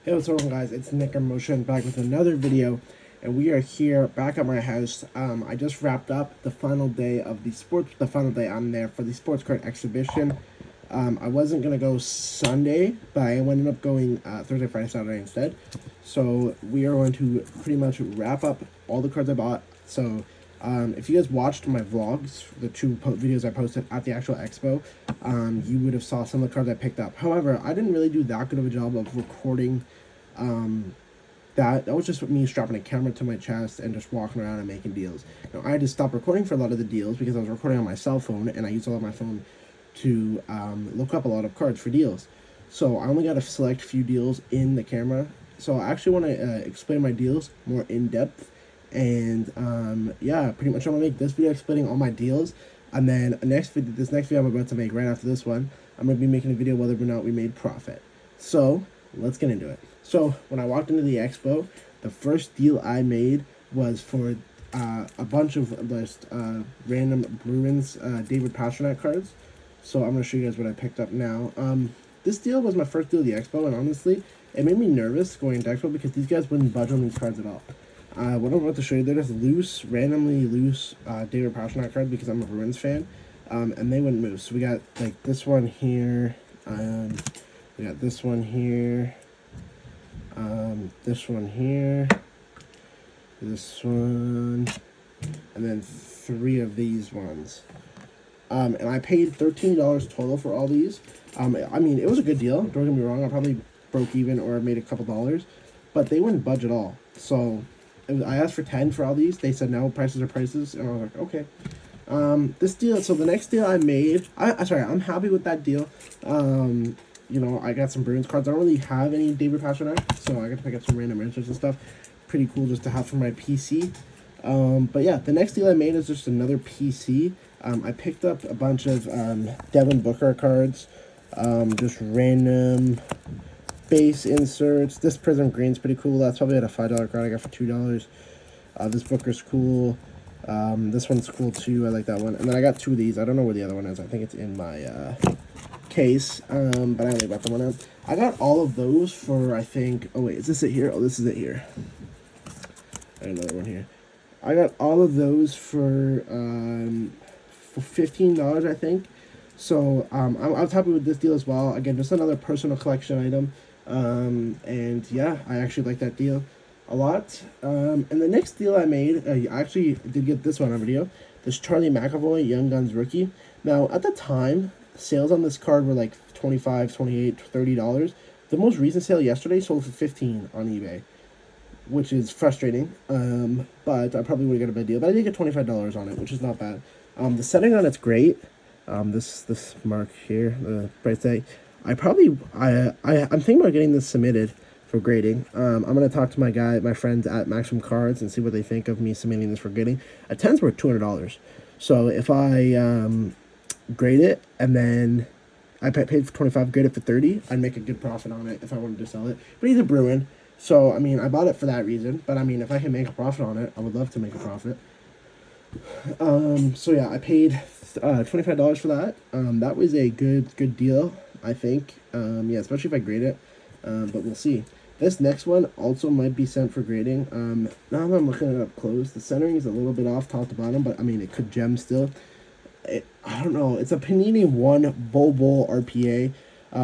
Hey, what's going on, guys? It's Nick or Motion back with another video, and we are here back at my house. I just wrapped up the final day of the final day I'm there for the sports card exhibition. I wasn't gonna go Sunday, but I ended up going Thursday, Friday, Saturday instead. So we are going to pretty much wrap up all the cards I bought. So if you guys watched my vlogs, the two videos I posted at the actual expo, you would have saw some of the cards I picked up. However, I didn't really do that good of a job of recording that was just me strapping a camera to my chest and just walking around and making deals. Now, I had to stop recording for a lot of the deals because I was recording on my cell phone, and I used a lot of my phone to look up a lot of cards for deals. So I only got a select few deals in the camera. So I actually want to explain my deals more in depth, and yeah, pretty much I'm gonna make this video explaining all my deals, and then this next video I'm about to make right after this one, I'm gonna be making a video whether or not we made profit. So let's get into it. So when I walked into the expo, the first deal I made was for a bunch of just random Bruins David Pastrnak cards. So I'm going to show you guys what I picked up now. This deal was my first deal at the expo, and honestly, it made me nervous going to expo because these guys wouldn't budge on these cards at all. What I'm about to show you, they're just randomly loose David Pastrnak cards because I'm a Bruins fan, and they wouldn't move. So we got like this one here, we got this one here, this one here, this one, and then three of these ones. And I paid $13 total for all these. I mean, it was a good deal. Don't get me wrong. I probably broke even or made a couple dollars, but they wouldn't budge at all. So I asked for 10 for all these. They said no, prices are prices, and I was like, okay. This deal. So the next deal I made, I'm happy with that deal. You know, I got some Bruins cards. I don't really have any David Pastrnak, so I got to pick up some random answers and stuff. Pretty cool just to have for my PC. But yeah, the next deal I made is just another PC. I picked up a bunch of Devin Booker cards, just random base inserts. This Prism Green's pretty cool. That's probably at a $5 card I got for $2. This Booker's cool. This one's cool too. I like that one. And then I got two of these. I don't know where the other one is. I think it's in my case, but I only got the one out. I got all of those for, I think, oh wait, is this it here? Oh, this is it here. I got another one here. I got all of those for $15, I think. So I was happy with this deal as well. Again, just another personal collection item. And yeah, I actually like that deal a lot. And the next deal I made, I actually did get this one on video. This Charlie McAvoy Young Guns rookie. Now, at the time, sales on this card were like $25, $28, $30. The most recent sale yesterday sold for $15 on eBay, which is frustrating, but I probably would have got a bad deal. But I did get $25 on it, which is not bad. The setting on it's great. This mark here, the price tag. I'm thinking about getting this submitted for grading. I'm gonna talk to my friends at Maximum Cards and see what they think of me submitting this for grading. A 10's worth $200. So if I grade it and then I paid for 25, grade it for 30, I'd make a good profit on it if I wanted to sell it. But he's a Bruin. So, I mean, I bought it for that reason, but I mean, if I can make a profit on it, I would love to make a profit. So yeah, I paid $25 for that. That was a good deal, I think. Yeah, especially if I grade it, but we'll see. This next one also might be sent for grading. Now that I'm looking it up close, the centering is a little bit off top to bottom, but I mean, it could gem still. I don't know. It's a Panini 1 Bobo RPA.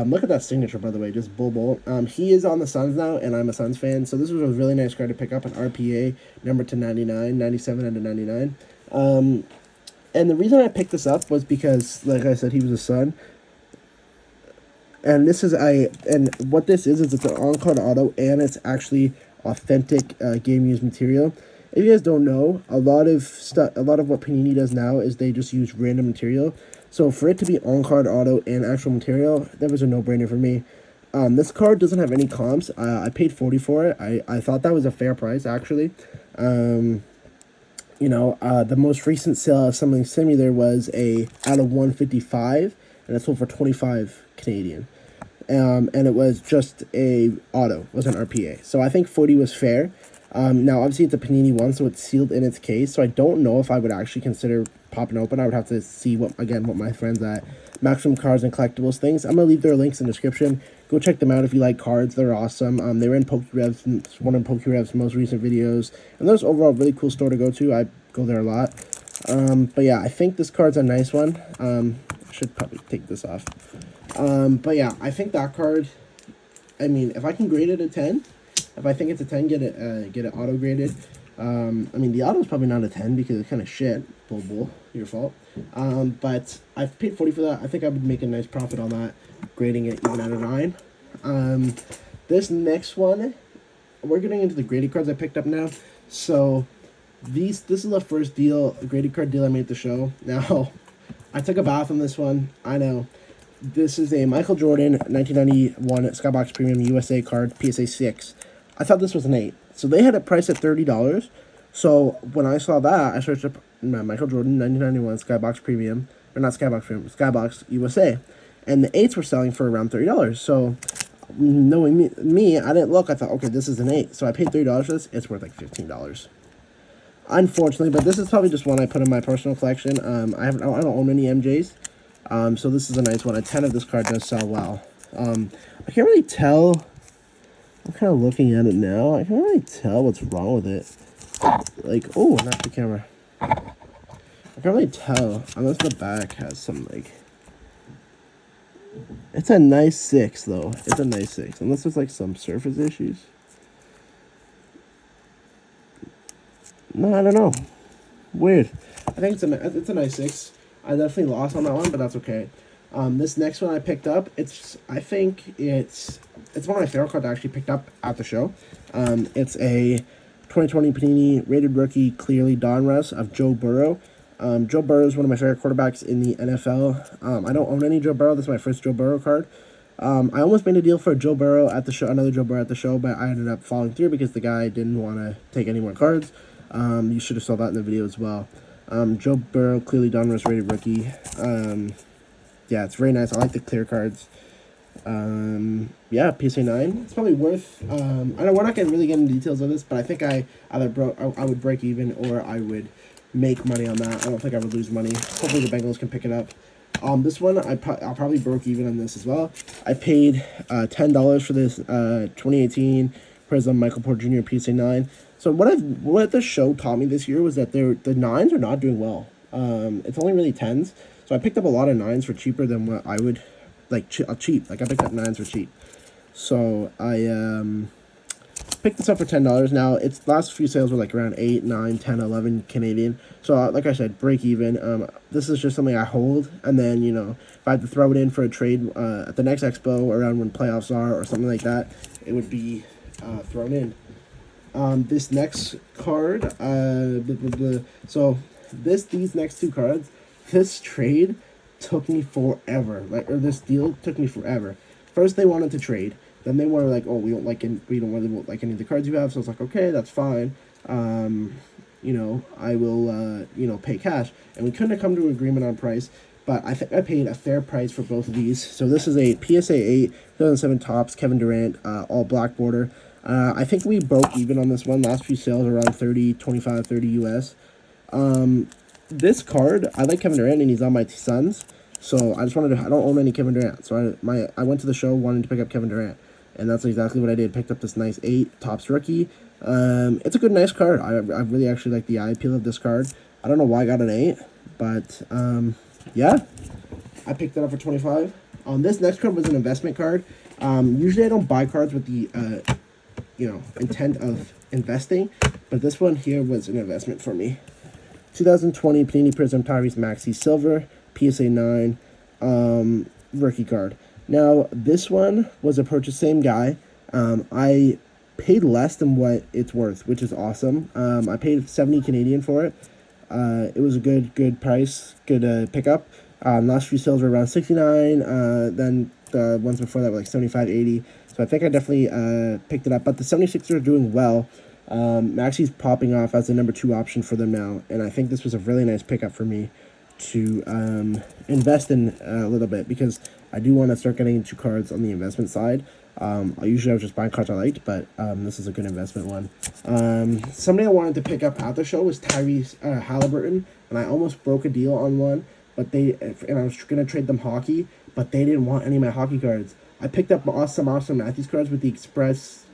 Look at that signature, by the way, just Bobo. He is on the Suns now, and I'm a Suns fan, so this was a really nice card to pick up, an RPA, number to 99, 97 out of 99. And the reason I picked this up was because, like I said, he was a Sun. And what this is it's an on-card auto, and it's actually authentic game-used material. If you guys don't know, a lot of what Panini does now is they just use random material. So for it to be on-card auto and actual material, that was a no-brainer for me. This card doesn't have any comps. I paid $40 for it. I thought that was a fair price, actually. You know, the most recent sale of something similar was a out of 155, and it sold for 25 Canadian. And it was just a auto, it was an RPA. So I think 40 was fair. Now, obviously, it's a Panini one, so it's sealed in its case. So I don't know if I would actually consider popping open. I would have to see what my friends at Maximum Cards and Collectibles things. I'm going to leave their links in the description. Go check them out if you like cards. They're awesome. They were in PokeRev's, one of PokeRev's most recent videos. And there's overall a really cool store to go to. I go there a lot. But yeah, I think this card's a nice one. I should probably take this off. But yeah, I think that card, I mean, if I can grade it a 10, if I think it's a 10, get it auto graded. I mean, the auto's probably not a 10 because it's kind of shit. Bull, your fault. But I've paid 40 for that. I think I would make a nice profit on that, grading it even at a 9. This next one, we're getting into the graded cards I picked up now. So this is the first graded card deal I made at the show. Now, I took a bath on this one. I know. This is a Michael Jordan 1991 Skybox Premium USA card, PSA 6. I thought this was an 8. So they had it priced at $30. So when I saw that, I searched up Michael Jordan 1991 Skybox Premium, or not Skybox Premium, Skybox USA. And the 8s were selling for around $30. So knowing me, I didn't look. I thought, okay, this is an 8. So I paid $30 for this. It's worth like $15. Unfortunately, but this is probably just one I put in my personal collection. I don't own any MJs. So this is a nice one. A 10 of this card does sell well. I can't really tell. I'm kind of looking at it now. I can't really tell what's wrong with it. Like, oh, not the camera. I can't really tell. Unless the back has some, like... It's a nice 6, though. It's a nice 6. Unless there's, like, some surface issues. No, I don't know. Weird. I think it's a nice 6. I definitely lost on that one, but that's okay. This next one I picked up, I think it's one of my favorite cards I actually picked up at the show. It's a 2020 Panini rated rookie clearly Donruss of Joe Burrow. Joe Burrow is one of my favorite quarterbacks in the NFL. I don't own any Joe Burrow. This is my first Joe Burrow card. I almost made a deal for Joe Burrow at the show, another Joe Burrow at the show, but I ended up falling through because the guy didn't want to take any more cards. You should have saw that in the video as well. Joe Burrow, clearly Donruss rated rookie. Yeah, it's very nice. I like the clear cards. Yeah, PSA 9. It's probably worth. I know we're not gonna really get into details of this, but I think I would break even or I would make money on that. I don't think I would lose money. Hopefully the Bengals can pick it up. This one I'll probably broke even on this as well. I paid $10 for this 2018 Prism Michael Porter Jr. PSA 9. So what the show taught me this year was that the 9s are not doing well. It's only really 10s. So I picked up a lot of 9s for cheaper than what I would, like, cheap. Like, I picked up 9s for cheap. So I picked this up for $10. Now, its last few sales were, like, around 8, 9, 10, 11 Canadian. So, like I said, break even. This is just something I hold. And then, you know, if I had to throw it in for a trade at the next expo around when playoffs are or something like that, it would be thrown in. This next card, so these next two cards, this trade took me forever. This deal took me forever. First, they wanted to trade. Then they were like, "Oh, we don't really like any of the cards you have." So I was like, "Okay, that's fine. You know, I will, you know, pay cash." And we couldn't have come to an agreement on price. But I think I paid a fair price for both of these. So this is a PSA 8, 2007 Topps, Kevin Durant, all black border. I think we broke even on this one. Last few sales around 30, 25, 30 US. This card, I like Kevin Durant and he's on my Suns. So I don't own any Kevin Durant. So I went to the show wanting to pick up Kevin Durant. And that's exactly what I did. Picked up this nice 8 Topps rookie. It's a good, nice card. I really actually like the eye appeal of this card. I don't know why I got an 8. But, yeah. I picked it up for $25. This next card was an investment card. Usually I don't buy cards with the, you know, intent of investing. But this one here was an investment for me. 2020 Panini Prism Tyrese Maxey Silver, PSA 9, rookie card. Now, this one was a purchase, same guy. I paid less than what it's worth, which is awesome. I paid 70 Canadian for it. It was a good price, good pickup. Last few sales were around 69. Then the ones before that were like 75, 80. So I think I definitely picked it up. But the 76ers are doing well. Maxey's popping off as the number 2 option for them now. And I think this was a really nice pickup for me to invest in a little bit, because I do want to start getting into cards on the investment side. I was just buying cards I liked, but this is a good investment one. Somebody I wanted to pick up at the show was Tyrese Halliburton, and I almost broke a deal on one, and I was going to trade them hockey, but they didn't want any of my hockey cards. I picked up some Austin Matthews cards with the express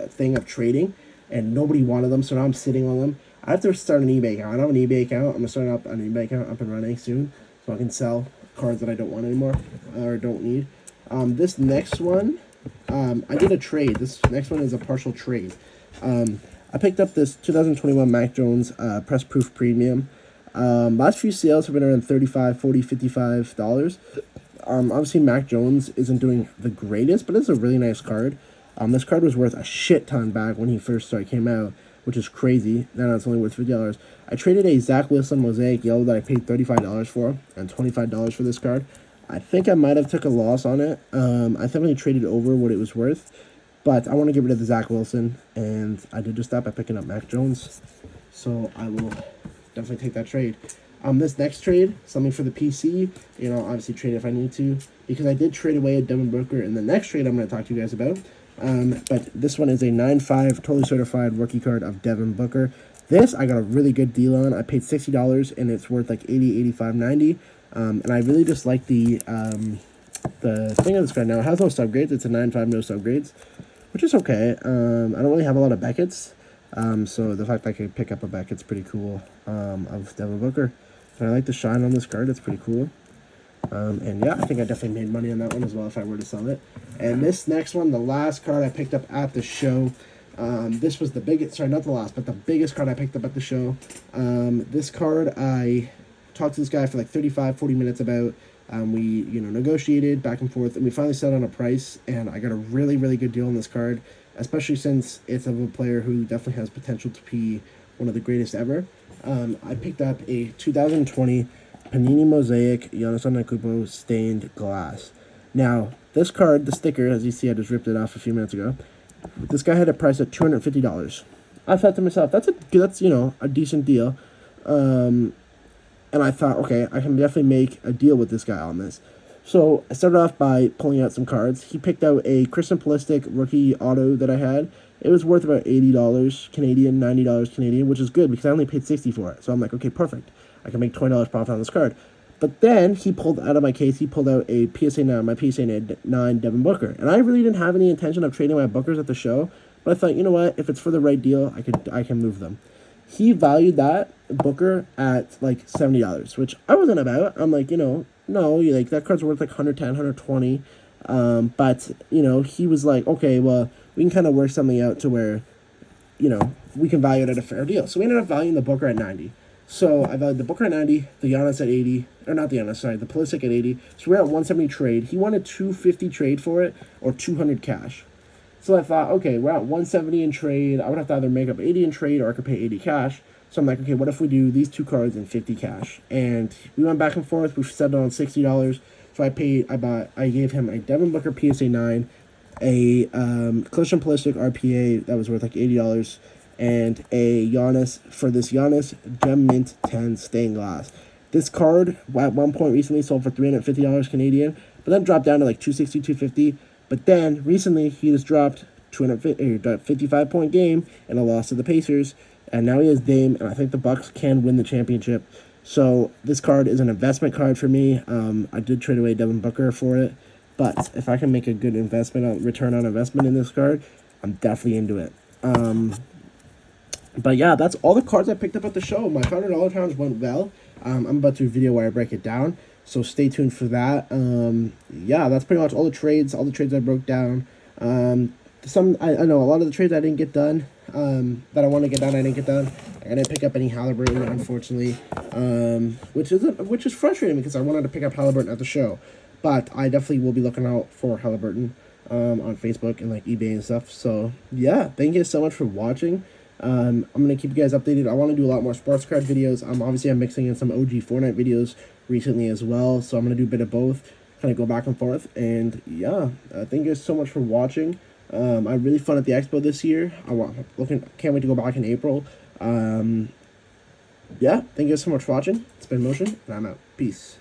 thing of trading, and nobody wanted them, so now I'm sitting on them. I have to start an eBay account. I don't have an eBay account. I'm gonna start up an eBay account up and running soon, so I can sell cards that I don't want anymore or don't need. This next one, I did a trade. This next one is a partial trade. I picked up this 2021 Mac Jones Press Proof Premium. Last few sales have been around $35, $40, $55. Obviously, Mac Jones isn't doing the greatest, but it's a really nice card. This card was worth a shit ton back when he first came out, which is crazy. Now it's only worth $50. I traded a Zach Wilson Mosaic Yellow that I paid $35 for, and $25 for this card. I think I might have took a loss on it. I definitely traded over what it was worth, but I want to get rid of the Zach Wilson, and I did just that by picking up Mac Jones. So I will definitely take that trade. This next trade, something for the PC, obviously trade if I need to, because I did trade away a Devin Booker in the next trade I'm going to talk to you guys about. But this one is a 9.5 totally certified rookie card of Devin Booker. This I got a really good deal on. I paid $60 and it's worth like $80, $85, $90. And I really just like the thing of this card now. It has no subgrades. It's a 9.5, no subgrades, which is okay. I don't really have a lot of Beckett's. So the fact that I could pick up a Beckett's pretty cool of Devin Booker. But I like the shine on this card. It's pretty cool. And yeah, I think I definitely made money on that one as well if I were to sell it. And this next one, the last card I picked up at the show. This was the biggest, sorry, not the last, but the biggest card I picked up at the show. This card, I talked to this guy for like 35, 40 minutes about. We, negotiated back and forth, and we finally settled on a price, and I got a really, really good deal on this card, especially since it's of a player who definitely has potential to be one of the greatest ever. I picked up a 2020 Panini Mosaic Giannis Antetokounmpo stained glass. Now, this card, the sticker, as you see, I just ripped it off a few minutes ago. This guy had a price at $250. I thought to myself, that's a decent deal. And I thought, okay, I can definitely make a deal with this guy on this. So I started off by pulling out some cards. He picked out a Christian Pulisic rookie auto that I had. It was worth about $80 Canadian, $90 Canadian, which is good because I only paid $60 for it. So I'm like, okay, perfect. I can make $20 profit on this card. But then he pulled out of my case, he pulled out a PSA 9, my PSA 9 Devin Booker. And I really didn't have any intention of trading my Bookers at the show. But I thought, you know what, if it's for the right deal, I can move them. He valued that Booker at like $70, which I wasn't about. I'm like, no, like that card's worth like $110, $120. But, he was like, okay, well, we can kind of work something out to where, we can value it at a fair deal. So we ended up valuing the Booker at 90. So I valued the Booker at 90, the Giannis at 80, or not the Giannis, sorry, the Pulisic at 80. So we're at 170 trade. He wanted $250 trade for it or $200 cash. So I thought, okay, we're at 170 in trade. I would have to either make up 80 in trade or I could pay 80 cash. So I'm like, okay, what if we do these two cards and 50 cash? And we went back and forth. We settled on $60. So I gave him a Devin Booker PSA 9, a Christian Pulisic RPA that was worth like $80, and a Giannis, for this Giannis Gem Mint 10 stained glass. This card at one point recently sold for $350 Canadian, but then dropped down to like $260, $250. But then recently he just dropped 55-point game and a loss to the Pacers, and now he has Dame, and I think the Bucks can win the championship. So this card is an investment card for me. I did trade away Devin Booker for it, but if I can make a good return on investment in this card, I'm definitely into it. But yeah, that's all the cards I picked up at the show. My $500 challenge went well. I'm about to do a video where I break it down, so stay tuned for that. Yeah, that's pretty much all the trades I broke down. I know a lot of the trades I didn't get done, that I want to get done, I didn't get done. I didn't pick up any Halliburton, unfortunately, which is frustrating because I wanted to pick up Halliburton at the show. But I definitely will be looking out for Halliburton on Facebook and like eBay and stuff. So yeah, thank you so much for watching. I'm going to keep you guys updated. I want to do a lot more sports card videos. Obviously I'm mixing in some OG Fortnite videos recently as well, so I'm going to do a bit of both, kind of go back and forth. And yeah, thank you guys so much for watching. I had really fun at the expo this year. Can't wait to go back in April. Yeah, thank you guys so much for watching. It's been Motion, and I'm out. Peace.